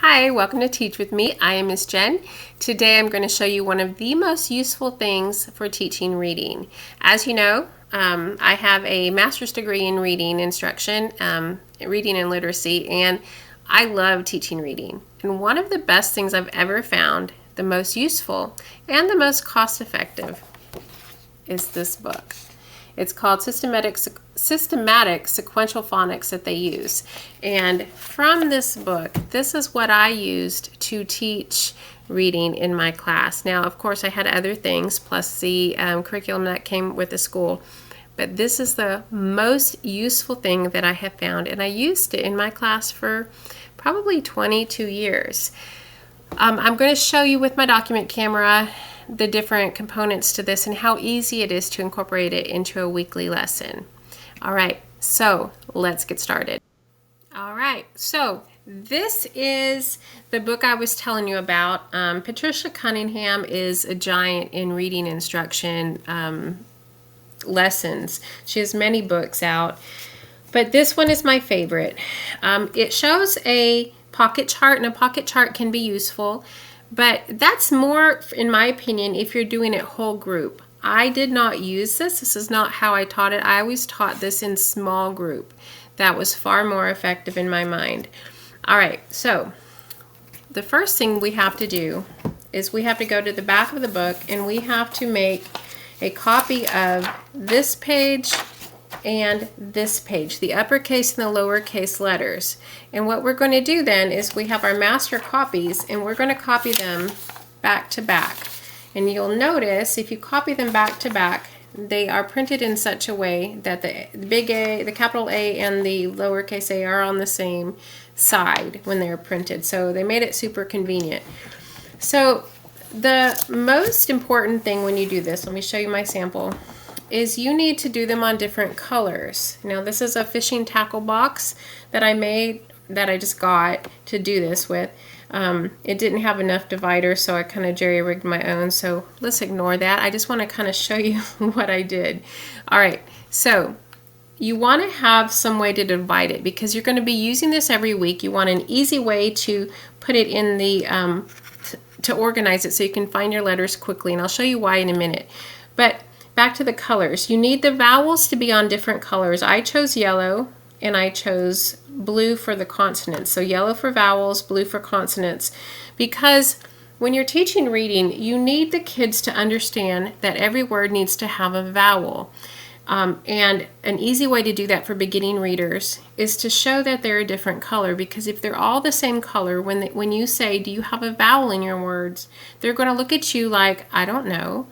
Hi, welcome to Teach With Me. I am Miss Jen. Today I'm going to show you one of the most useful things for teaching reading. As you know, I have a master's degree in reading instruction, reading and literacy, and I love teaching reading. And one of the best things I've ever found, the most useful and the most cost-effective, is this book. It's called Systematic Sequential Phonics that they use. And from this book, this is what I used to teach reading in my class. Now, of course, I had other things, plus the curriculum that came with the school. But this is the most useful thing that I have found, and I used it in my class for probably 22 years. I'm going to show you with my document camera the different components to this and how easy it is to incorporate it into a weekly lesson. All right, so let's get started. All right, so this is the book I was telling you about. Patricia Cunningham is a giant in reading instruction lessons. She has many books out, but this one is my favorite. It shows a pocket chart, and a pocket chart can be useful. But that's more, in my opinion, if you're doing it whole group. I did not use this. This is not how I taught it. I always taught this in small group. That was far more effective in my mind. All right, so the first thing we have to do is we have to go to the back of the book and we have to make a copy of this page and this page, the uppercase and the lowercase letters. And what we're going to do then is we have our master copies and we're going to copy them back to back. And you'll notice if you copy them back to back, they are printed in such a way that the big A, the capital A and the lowercase a are on the same side when they're printed. So they made it super convenient. So the most important thing when you do this, let me show you my sample, is you need to do them on different colors. Now this is a fishing tackle box that I made, that I just got to do this with. It didn't have enough dividers, so I kind of jerry-rigged my own, so let's ignore that. I just want to kind of show you what I did. All right, so you want to have some way to divide it because you're going to be using this every week. You want an easy way to put it in the, to organize it so you can find your letters quickly, and I'll show you why in a minute. But back to the colors. You need the vowels to be on different colors. I chose yellow and I chose blue for the consonants. So yellow for vowels, blue for consonants. Because when you're teaching reading, you need the kids to understand that every word needs to have a vowel. And an easy way to do that for beginning readers is to show that they're a different color, because if they're all the same color, when you say, do you have a vowel in your words, they're going to look at you like, I don't know.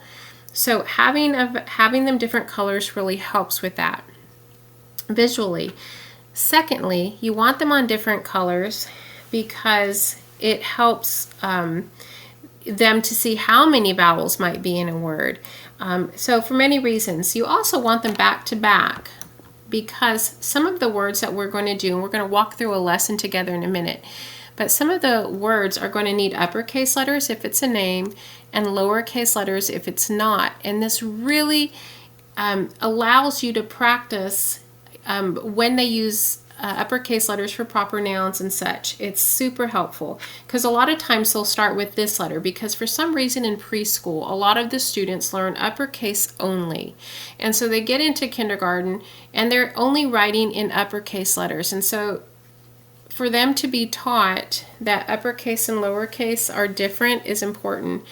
So having them different colors really helps with that visually. Secondly, you want them on different colors because it helps them to see how many vowels might be in a word. So for many reasons. You also want them back to back because some of the words that we're going to do, and we're going to walk through a lesson together in a minute, but some of the words are going to need uppercase letters if it's a name and lowercase letters if it's not. And this really allows you to practice when they use uppercase letters for proper nouns and such. It's super helpful because a lot of times they'll start with this letter because for some reason in preschool, a lot of the students learn uppercase only. And so they get into kindergarten and they're only writing in uppercase letters. And so for them to be taught that uppercase and lowercase are different is important.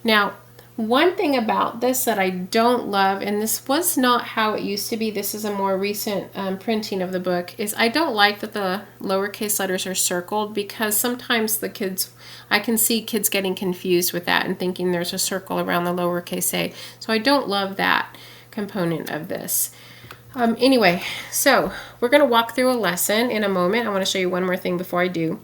Now, one thing about this that I don't love, and this was not how it used to be, this is a more recent printing of the book, is I don't like that the lowercase letters are circled because sometimes the kids, I can see kids getting confused with that and thinking there's a circle around the lowercase a. So I don't love that component of this. Anyway, so we're going to walk through a lesson in a moment. I want to show you one more thing before I do.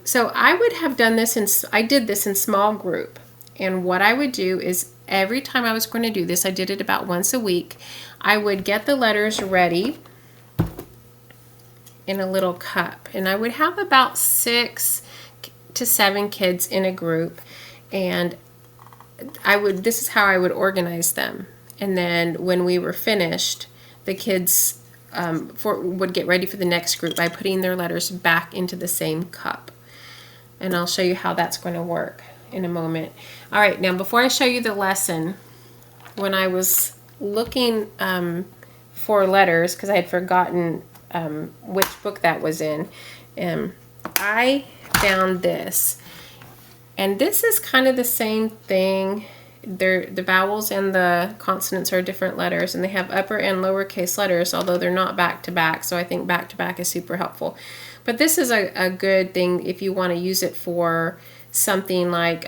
So I would have done this, I did this in small group. And what I would do is every time I was going to do this, I did it about once a week, I would get the letters ready in a little cup. And I would have about 6 to 7 kids in a group. And this is how I would organize them. And then when we were finished, the kids would get ready for the next group by putting their letters back into the same cup. And I'll show you how that's going to work in a moment. All right, now before I show you the lesson, when I was looking for letters, because I had forgotten which book that was in, I found this. And this is kind of the same thing. The vowels and the consonants are different letters, and they have upper and lowercase letters, although they're not back to back. So I think back to back is super helpful. But this is a good thing if you want to use it for something like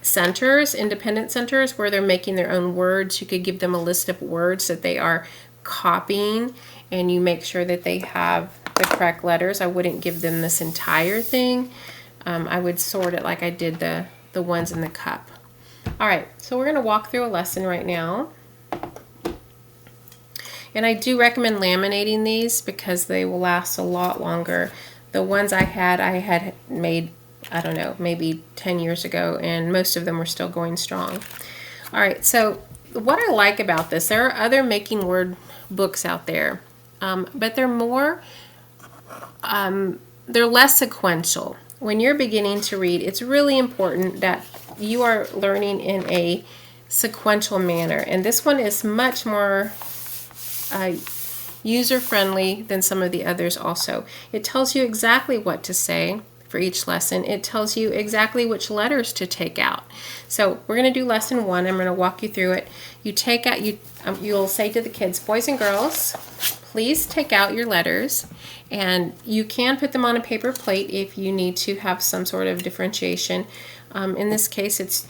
centers, independent centers, where they're making their own words. You could give them a list of words that they are copying, and you make sure that they have the correct letters. I wouldn't give them this entire thing. I would sort it like I did the ones in the cup. All right, so we're going to walk through a lesson right now. And I do recommend laminating these because they will last a lot longer. The ones I had made, I don't know, maybe 10 years ago, and most of them were still going strong. All right, so what I like about this, there are other making word books out there, but they're more, they're less sequential. When you're beginning to read, it's really important that you are learning in a sequential manner. And this one is much more user-friendly than some of the others also. It tells you exactly what to say for each lesson. It tells you exactly which letters to take out. So we're going to do lesson 1. I'm going to walk you through it. You take out, you'll say to the kids, boys and girls, please take out your letters. And you can put them on a paper plate if you need to have some sort of differentiation. In this case,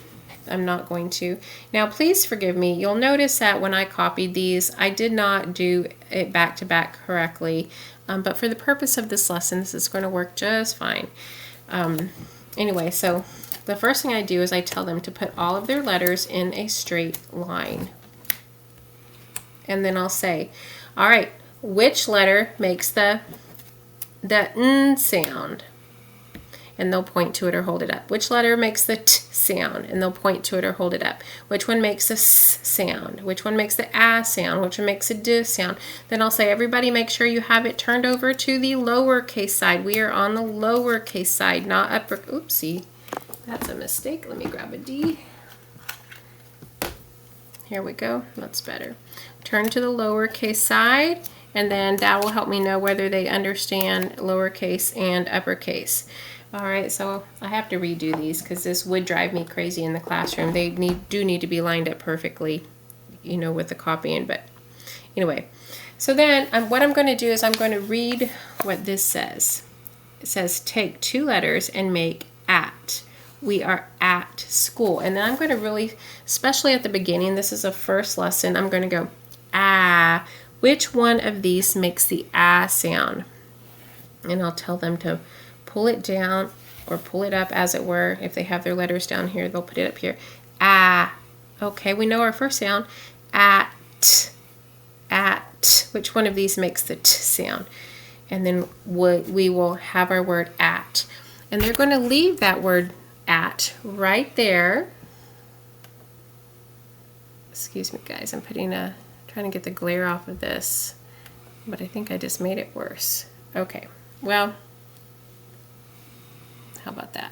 I'm not going to. Now, please forgive me. You'll notice that when I copied these, I did not do it back to back correctly. But for the purpose of this lesson, this is going to work just fine. Anyway, so the first thing I do is I tell them to put all of their letters in a straight line. And then I'll say, all right, which letter makes the N sound? And they'll point to it or hold it up. Which letter makes the T sound? And they'll point to it or hold it up. Which one makes the S sound? Which one makes the A sound? Which one makes the D sound? Then I'll say, everybody make sure you have it turned over to the lowercase side. We are on the lowercase side, not upper. Oopsie, that's a mistake. Let me grab a D. Here we go, that's better. Turn to the lowercase side, and then that will help me know whether they understand lowercase and uppercase. All right, so I have to redo these because this would drive me crazy in the classroom. They do need to be lined up perfectly, you know, with the copying. But anyway, so then what I'm going to do is I'm going to read what this says. It says, take 2 letters and make at. We are at school. And then I'm going to really, especially at the beginning, this is a first lesson, I'm going to go, ah. Which one of these makes the ah sound? And I'll tell them to pull it down or pull it up, as it were. If they have their letters down here, they'll put it up here. Ah. Okay, we know our first sound. At. At. Which one of these makes the t sound? And then we will have our word at. And they're going to leave that word at right there. Excuse me, guys. I'm trying to get the glare off of this, but I think I just made it worse. Okay, well, how about that?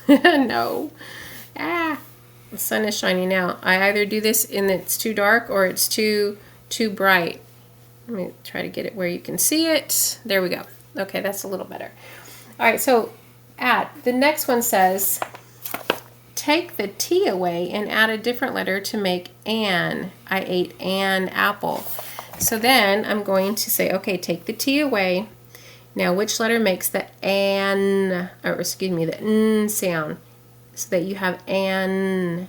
No. Ah, the sun is shining out. I either do this and it's too dark or it's too bright. Let me try to get it where you can see it. There we go. Okay, that's a little better. All right, so the next one says, take the T away and add a different letter to make an. I ate an apple. So then I'm going to say, okay, take the T away. Now, which letter makes the the N sound? So that you have an,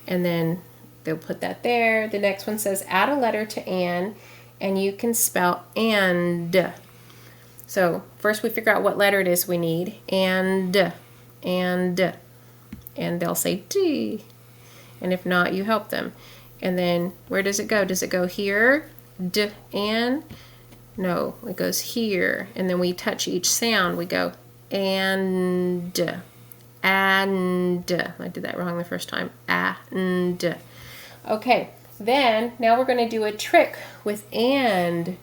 and then they'll put that there. The next one says, add a letter to an, and you can spell and. So first we figure out what letter it is we need, and they'll say D, and if not, you help them. And then where does it go? Does it go here? D, and? No, it goes here, and then we touch each sound. We go and. I did that wrong the first time. And. Okay, then now we're going to do a trick with and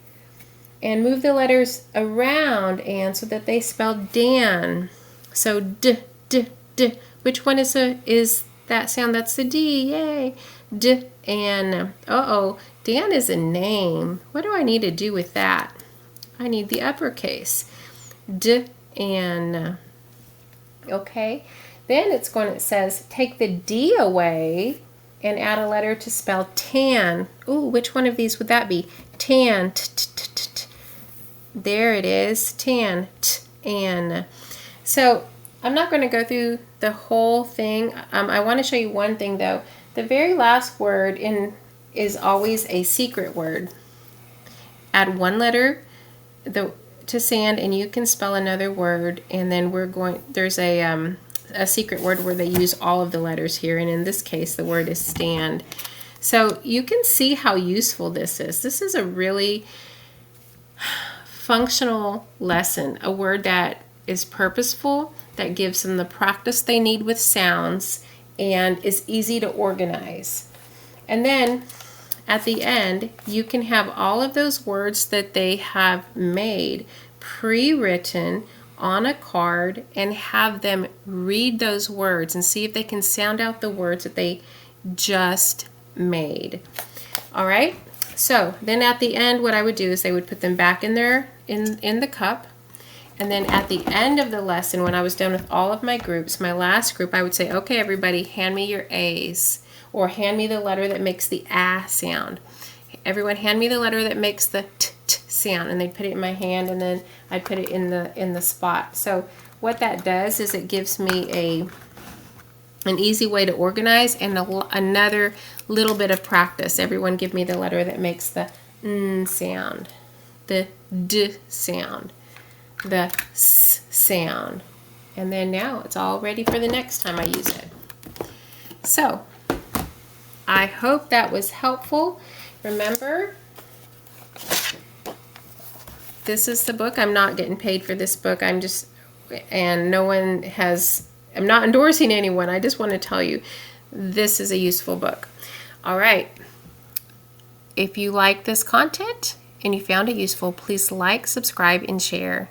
move the letters around and so that they spell Dan. So d, d, d. Which one is that sound? That's the D. Yay. D and Dan is a name. What do I need to do with that? I need the uppercase. D and okay. Then it says take the D away and add a letter to spell tan. Ooh, which one of these would that be? Tan. There it is. Tan. And so I'm not going to go through the whole thing. I want to show you one thing though. The very last word is always a secret word. Add one letter to sand and you can spell another word, and then there's a secret word where they use all of the letters here, and in this case the word is stand. So you can see how useful this is. This is a really functional lesson, a word that is purposeful, that gives them the practice they need with sounds, and is easy to organize. And then at the end, you can have all of those words that they have made pre-written on a card and have them read those words and see if they can sound out the words that they just made. All right? So then at the end, what I would do is they would put them back in the cup. And then at the end of the lesson, when I was done with all of my groups, my last group, I would say, okay, everybody, hand me your A's, or hand me the letter that makes the ah sound. Everyone hand me the letter that makes the t sound, and they'd put it in my hand, and then I'd put it in the spot. So what that does is it gives me an easy way to organize and another little bit of practice. Everyone give me the letter that makes the n sound, the d sound, the s sound, and then now it's all ready for the next time I use it. So I hope that was helpful. Remember, this is the book. I'm not getting paid for this book. I'm not endorsing anyone. I just want to tell you this is a useful book. All right. If you like this content and you found it useful, please like, subscribe, and share.